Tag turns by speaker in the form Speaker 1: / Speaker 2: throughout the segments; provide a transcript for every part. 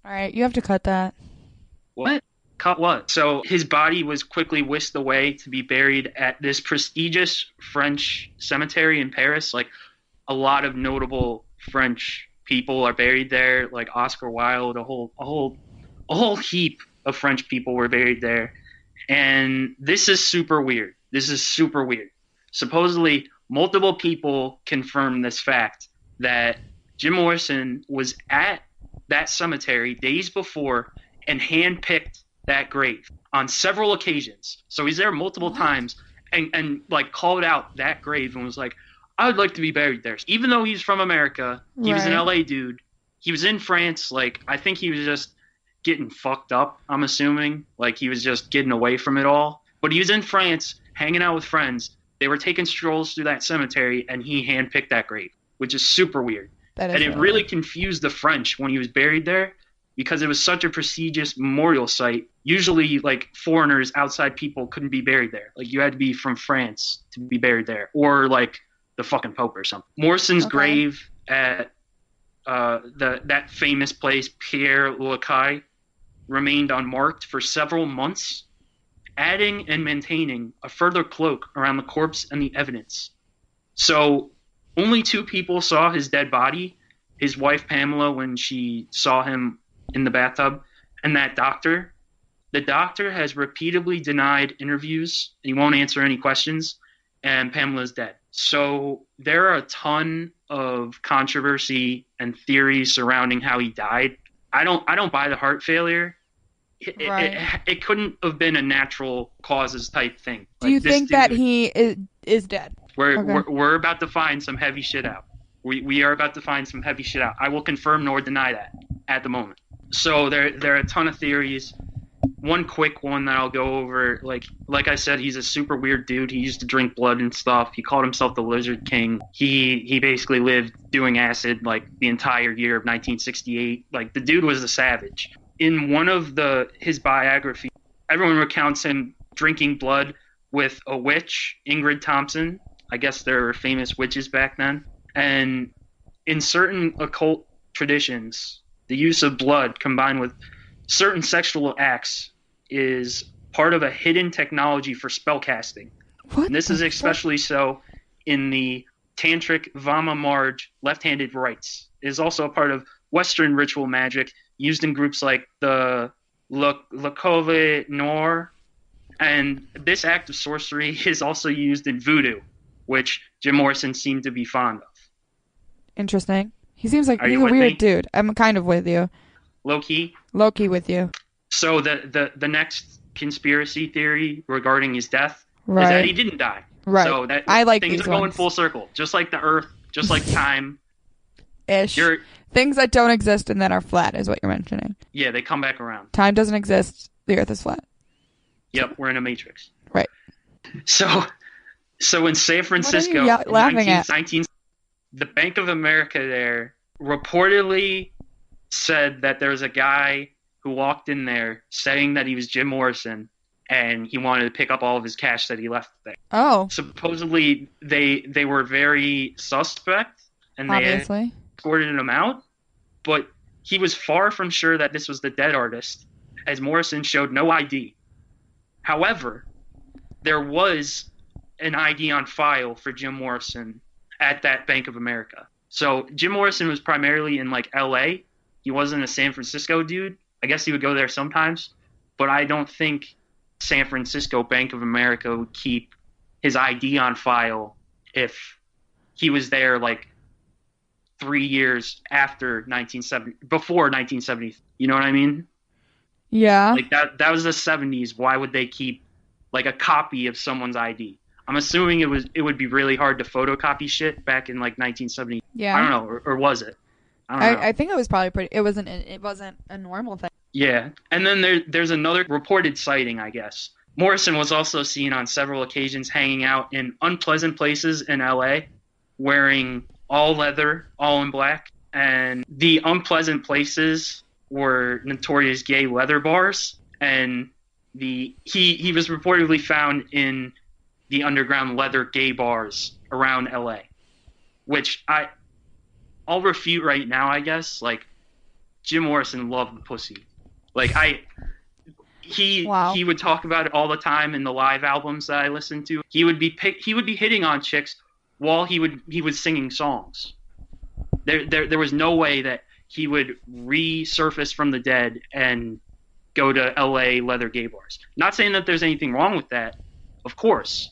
Speaker 1: All right, you have to cut that.
Speaker 2: What? Cut what? So his body was quickly whisked away to be buried at this prestigious French cemetery in Paris. Like a lot of notable French people are buried there, like Oscar Wilde, a whole heap of French people were buried there. And this is super weird. This is super weird. Supposedly, multiple people confirm this fact that Jim Morrison was at that cemetery days before and handpicked that grave on several occasions. So he's there multiple
Speaker 1: What?
Speaker 2: times and like called out that grave and was like, I would like to be buried there. Even though he's from America, he was an
Speaker 1: Right.
Speaker 2: LA dude. He was in France. Like, I think he was just getting fucked up, I'm assuming. Like, he was just getting away from it all. But he was in France, hanging out with friends. They were taking strolls through that cemetery, and he handpicked that grave, which is super weird.
Speaker 1: That
Speaker 2: And
Speaker 1: is
Speaker 2: it
Speaker 1: really
Speaker 2: really
Speaker 1: weird.
Speaker 2: confused the French when he was buried there because it was such a prestigious memorial site. Usually, like, foreigners, outside people couldn't be buried there. Like, you had to be from France to be buried there, or, like, the fucking Pope or something. Morrison's
Speaker 1: Okay.
Speaker 2: grave at that famous place, Pierre Lacaille, remained unmarked for several months, adding and maintaining a further cloak around the corpse and the evidence. So only two people saw his dead body, his wife Pamela when she saw him in the bathtub, and that doctor. The doctor has repeatedly denied interviews. He won't answer any questions, and Pamela's dead. So there are a ton of controversy and theories surrounding how he died. I don't buy the heart failure.
Speaker 1: Right.
Speaker 2: It couldn't have been a natural causes type thing.
Speaker 1: Do you
Speaker 2: Like this
Speaker 1: think that
Speaker 2: dude,
Speaker 1: he is dead?
Speaker 2: we're
Speaker 1: Okay.
Speaker 2: we're, we're about to find some heavy shit out. We are about to find some heavy shit out. I will confirm nor deny that at the moment. So there are a ton of theories. One quick one that I'll go over, like I said, he's a super weird dude. He used to drink blood and stuff. He called himself the Lizard King. He basically lived doing acid like the entire year of 1968. Like the dude was a savage. In one of the his biographies, everyone recounts him drinking blood with a witch, Ingrid Thompson. I guess there were famous witches back then. And in certain occult traditions, the use of blood combined with certain sexual acts is part of a hidden technology for spellcasting.
Speaker 1: What
Speaker 2: And this
Speaker 1: the
Speaker 2: is
Speaker 1: fuck?
Speaker 2: especially so in the tantric Vama Marge left-handed rites. It is also a part of Western ritual magic used in groups like the Lakove Nor. And this act of sorcery is also used in voodoo, which Jim Morrison seemed to be fond of.
Speaker 1: Interesting. He seems like
Speaker 2: Are
Speaker 1: he's
Speaker 2: you
Speaker 1: a
Speaker 2: with
Speaker 1: weird
Speaker 2: me?
Speaker 1: dude. I'm kind of with you.
Speaker 2: Low key?
Speaker 1: Low key with you.
Speaker 2: So the next conspiracy theory regarding his death is that
Speaker 1: Right.
Speaker 2: he didn't die.
Speaker 1: Right.
Speaker 2: So that
Speaker 1: I like
Speaker 2: things
Speaker 1: these
Speaker 2: are going
Speaker 1: ones.
Speaker 2: full circle, just like the Earth, just like time.
Speaker 1: Ish.
Speaker 2: You're
Speaker 1: Things that don't exist and that are flat is what you're mentioning.
Speaker 2: yeah, they come back around.
Speaker 1: Time doesn't exist. The earth is flat.
Speaker 2: Yep, we're in a matrix.
Speaker 1: Right.
Speaker 2: So so in San
Speaker 1: What are you
Speaker 2: Francisco in
Speaker 1: laughing at?
Speaker 2: 19, the Bank of America there reportedly said that there was a guy who walked in there saying that he was Jim Morrison and he wanted to pick up all of his cash that he left there.
Speaker 1: Oh,
Speaker 2: Supposedly they were very suspect and they
Speaker 1: obviously.
Speaker 2: escorted him out, but he was far from sure that this was the dead artist, as Morrison showed no ID. However, there was an ID on file for Jim Morrison at that Bank of America. So Jim Morrison was primarily in like LA. He wasn't a San Francisco dude. I guess he would go there sometimes, but I don't think San Francisco Bank of America would keep his ID on file if he was there like 3 years after 1970, before 1970. You know what I mean?
Speaker 1: Yeah.
Speaker 2: Like that was the 70s. Why would they keep like a copy of someone's ID? I'm assuming it would be really hard to photocopy shit back in like 1970. I
Speaker 1: Yeah.
Speaker 2: don't know, or was it? I don't know.
Speaker 1: I think it was probably pretty. It wasn't a normal thing.
Speaker 2: Yeah, and then there's another reported sighting, I guess. Morrison was also seen on several occasions hanging out in unpleasant places in LA, wearing all leather, all in black, and the unpleasant places were notorious gay leather bars, and he was reportedly found in the underground leather gay bars around LA, which I'll refute right now, I guess. Like Jim Morrison loved the pussy. Like he would talk about it all the time in the live albums that I listened to. He would be hitting on chicks while he was singing songs. There was no way that he would resurface from the dead and go to LA leather gay bars. Not saying that there's anything wrong with that, of course,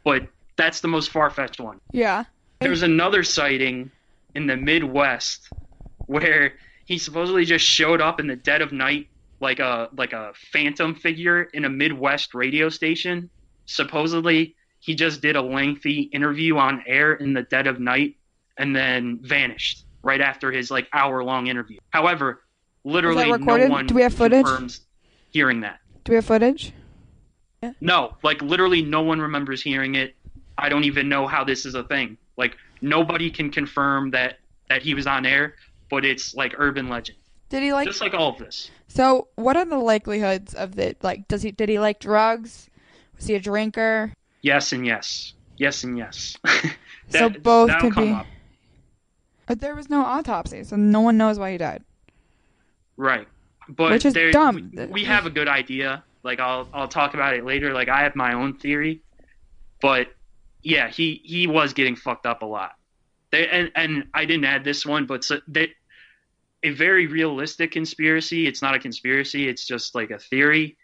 Speaker 2: but that's the most far-fetched one.
Speaker 1: Yeah.
Speaker 2: There's another sighting in the Midwest where he supposedly just showed up in the dead of night like a phantom figure in a Midwest radio station. Supposedly, he just did a lengthy interview on air in the dead of night and then vanished right after his like hour-long interview. However, literally no one
Speaker 1: Do we have footage?
Speaker 2: confirms hearing that.
Speaker 1: Do we have footage? Yeah.
Speaker 2: No, like literally no one remembers hearing it. I don't even know how this is a thing. Like nobody can confirm that he was on air, but it's like urban legend.
Speaker 1: Did he like
Speaker 2: just like all of this?
Speaker 1: So, what are the likelihoods of the like? Did he like drugs? Was he a drinker?
Speaker 2: Yes and yes. Yes and yes.
Speaker 1: So both could
Speaker 2: come
Speaker 1: be.
Speaker 2: Up.
Speaker 1: But there was no autopsy, so no one knows why he died.
Speaker 2: Right. But
Speaker 1: which is dumb.
Speaker 2: We have a good idea. Like I'll talk about it later. Like I have my own theory. But yeah, he was getting fucked up a lot. And I didn't add this one, but a very realistic conspiracy. It's not a conspiracy. It's just like a theory.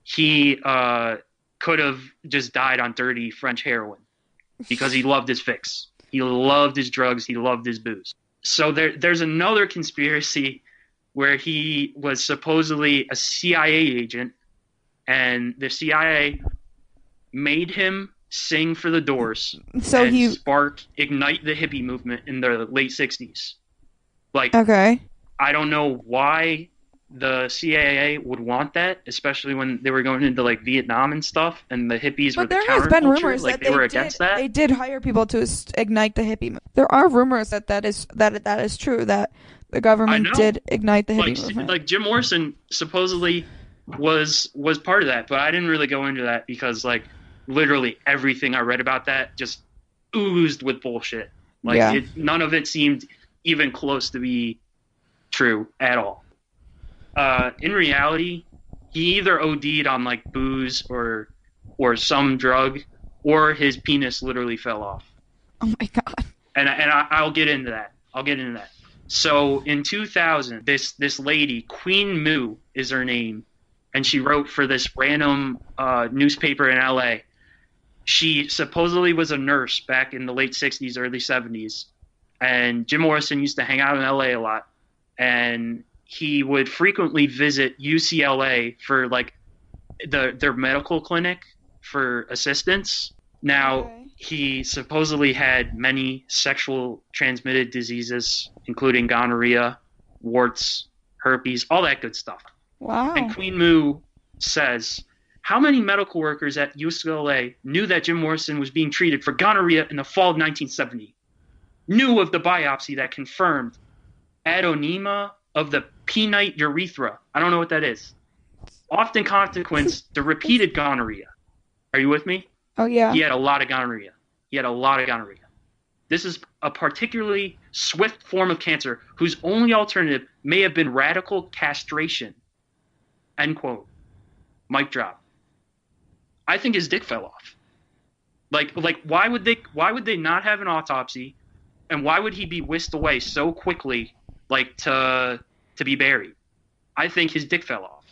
Speaker 2: He could have just died on dirty French heroin because he loved his fix. He loved his drugs. He loved his booze. So there's another conspiracy where he was supposedly a CIA agent, and the CIA made him sing for the Doors
Speaker 1: so
Speaker 2: and ignite the hippie movement in the late 60s. Like,
Speaker 1: okay.
Speaker 2: I don't know why the CIA would want that, especially when they were going into like Vietnam and stuff, and the hippies were the counterculture. But there has been rumors that they were against that.
Speaker 1: They did hire people to ignite the hippie movement. There are rumors that is true, that the government did ignite the hippie movement.
Speaker 2: Like Jim Morrison supposedly was part of that, but I didn't really go into that because like literally everything I read about that just oozed with bullshit. Like none of it seemed even close to be true at all. In reality, he either OD'd on like booze or some drug, or his penis literally fell off.
Speaker 1: Oh my god!
Speaker 2: And I'll get into that. So in 2000, this lady, Queen Moo is her name, and she wrote for this random newspaper in LA. She supposedly was a nurse back in the late 60s, early 70s, and Jim Morrison used to hang out in LA a lot, and he would frequently visit UCLA for like their medical clinic for assistance. Now, he supposedly had many sexual transmitted diseases, including gonorrhea, warts, herpes, all that good stuff.
Speaker 1: Wow.
Speaker 2: And Queen Moo says, how many medical workers at UCLA knew that Jim Morrison was being treated for gonorrhea in the fall of 1970? Knew of the biopsy that confirmed adenoma of the penile urethra. I don't know what that is. Often consequence to repeated gonorrhea. Are you with me?
Speaker 1: Oh, yeah.
Speaker 2: He had a lot of gonorrhea. This is a particularly swift form of cancer whose only alternative may have been radical castration. End quote. Mic drop. I think his dick fell off. Like why would they not have an autopsy, and why would he be whisked away so quickly, like to be buried? I think his dick fell off.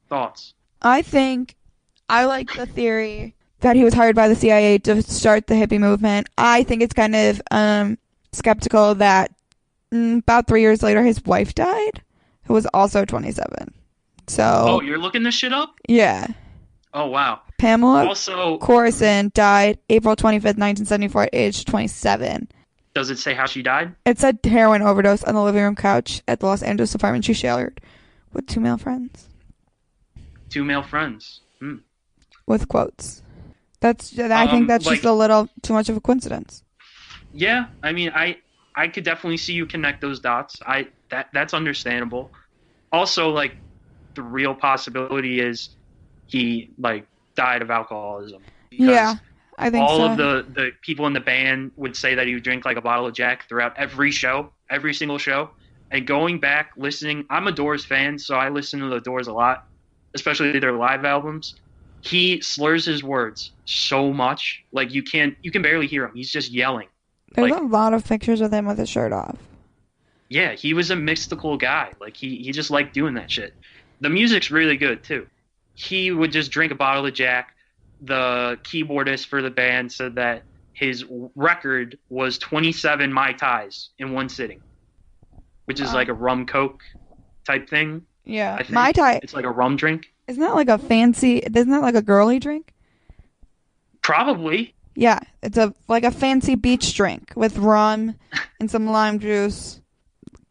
Speaker 2: Thoughts?
Speaker 1: I like the theory that he was hired by the CIA to start the hippie movement. I think it's kind of skeptical that about 3 years later his wife died, who was also 27. So
Speaker 2: you're looking this shit up?
Speaker 1: Yeah.
Speaker 2: Oh, wow.
Speaker 1: Pamela Corison died April 25th, 1974 at age 27.
Speaker 2: Does it say how she died?
Speaker 1: It said heroin overdose on the living room couch at the Los Angeles apartment she shared with two male friends. With quotes. I think that's just a little too much of a coincidence.
Speaker 2: Yeah, I mean, I could definitely see you connect those dots. That's understandable. Also, like, the real possibility is he like died of alcoholism.
Speaker 1: Yeah, I think
Speaker 2: all of the people in the band would say that he would drink like a bottle of Jack throughout every single show, And going back, listening, I'm a Doors fan, so I listen to the Doors a lot, especially their live albums. He slurs his words so much, like you can barely hear him. He's just yelling.
Speaker 1: There's
Speaker 2: Like,
Speaker 1: a lot of pictures of him with his shirt off.
Speaker 2: yeah, he was a mystical guy. Like he just liked doing that shit. The music's really good too. He would just drink a bottle of Jack. The keyboardist for the band said that his record was 27 Mai Tais in one sitting, which is like a rum coke type thing.
Speaker 1: Yeah,
Speaker 2: I think.
Speaker 1: Mai Tai.
Speaker 2: It's like a rum drink.
Speaker 1: Isn't that like a fancy? Isn't that like a girly drink?
Speaker 2: Probably.
Speaker 1: Yeah, it's like a fancy beach drink with rum and some lime juice,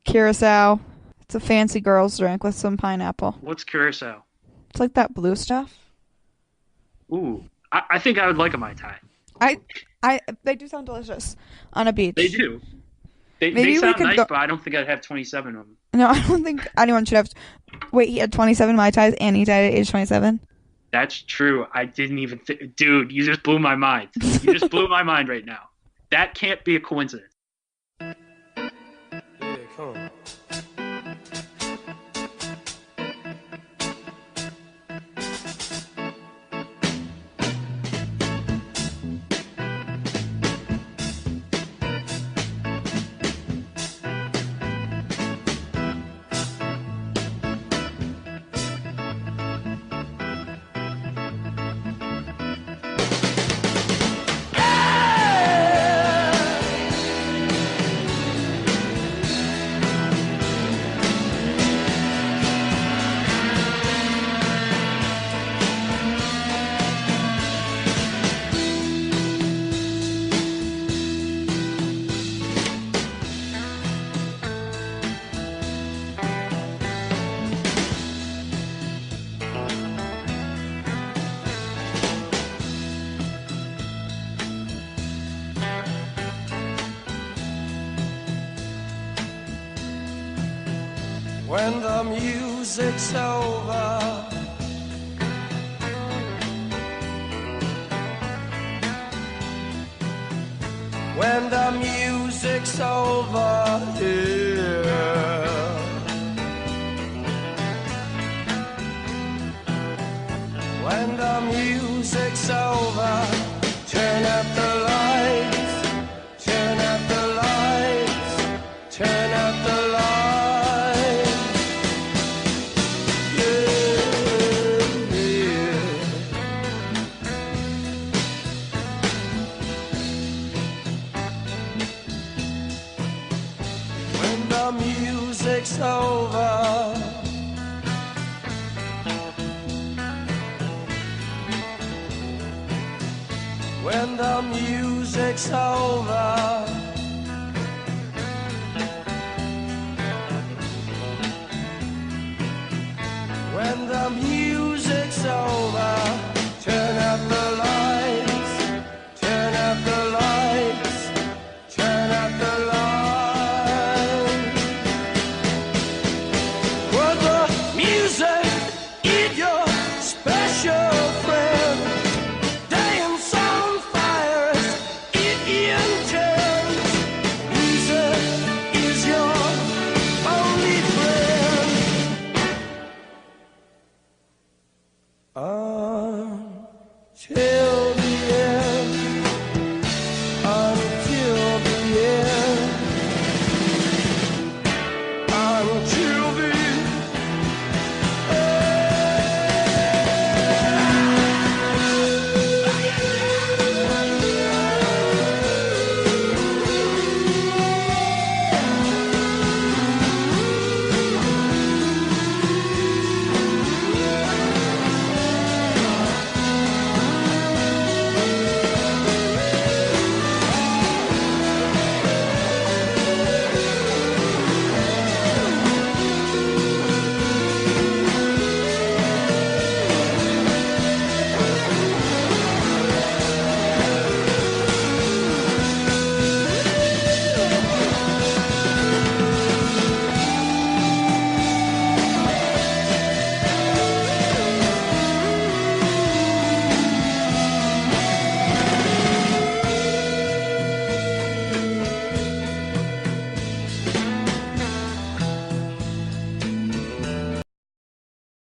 Speaker 1: curacao. It's a fancy girl's drink with some pineapple.
Speaker 2: What's curacao?
Speaker 1: It's like that blue stuff.
Speaker 2: Ooh, I think I would like a Mai Tai.
Speaker 1: They do sound delicious on a beach.
Speaker 2: They do. They
Speaker 1: Maybe we
Speaker 2: sound
Speaker 1: could
Speaker 2: nice,
Speaker 1: go-
Speaker 2: but I don't think I'd have 27 of them.
Speaker 1: No, I don't think anyone should have. Wait, he had 27 Mai Tais and he died at age 27?
Speaker 2: That's true. I didn't even dude, you just blew my mind. You just blew my mind right now. That can't be a coincidence.
Speaker 3: Yeah, come on. When the music's over, when the music's over here, when the music's over, turn up the lights, turn up the lights, turn up the lights. Music's over. When the music's over. When the music's over, turn up the lights, turn up the lights, turn up the lights. Until